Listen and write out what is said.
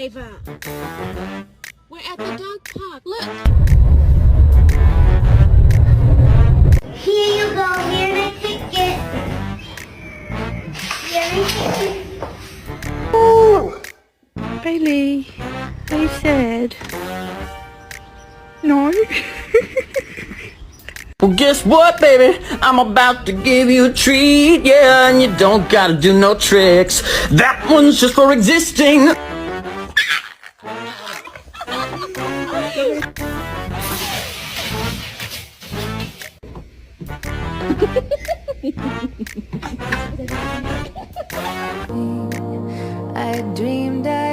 Ava, we're at the dog park. Look. Here you go. Here's a ticket. Here's a ticket. Bailey, are you sad? No? Well, guess what, baby? I'm about to give you a treat, yeah, and you don't gotta do no tricks. That one's just for existing. I dreamed I